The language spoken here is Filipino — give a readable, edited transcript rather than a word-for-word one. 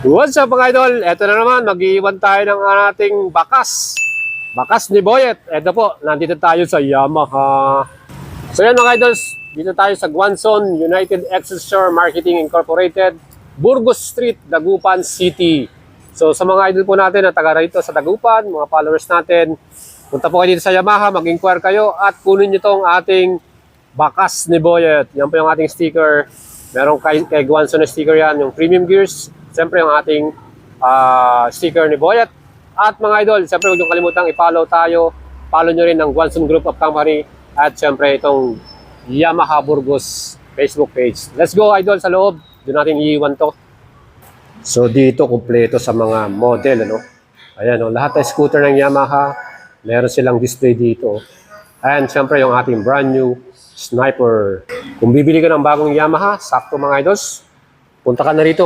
What's up mga idol? Ito na naman, mag-iwan tayo ng ating bakas. Bakas ni Boyet. Ito po, nandito tayo sa Yamaha. So yan mga idols, dito tayo sa Guanzon United Excelsior Marketing Incorporated, Burgos Street, Dagupan City. So sa mga idol po natin na taga rito sa Dagupan, mga followers natin, punta po kayo dito sa Yamaha, mag-inquire kayo at kunin nyo tong ating bakas ni Boyet. Yan po yung ating sticker. Meron kay Guanzon na sticker yan, yung premium gears. Siyempre yung ating sticker ni Boyet. At mga idol, siyempre huwag niyong kalimutang i-follow tayo. Follow nyo rin ng Guanzon Group of Company. At siyempre itong Yamaha Burgos Facebook page. Let's go idol sa loob. Doon natin iiwan to. So dito kumpleto sa mga model. Ano? Ayan, lahat ng scooter ng Yamaha. Meron silang display dito. And siyempre yung ating brand new Sniper. Kung bibili ka ng bagong Yamaha, sakto mga idols. Punta ka na rito,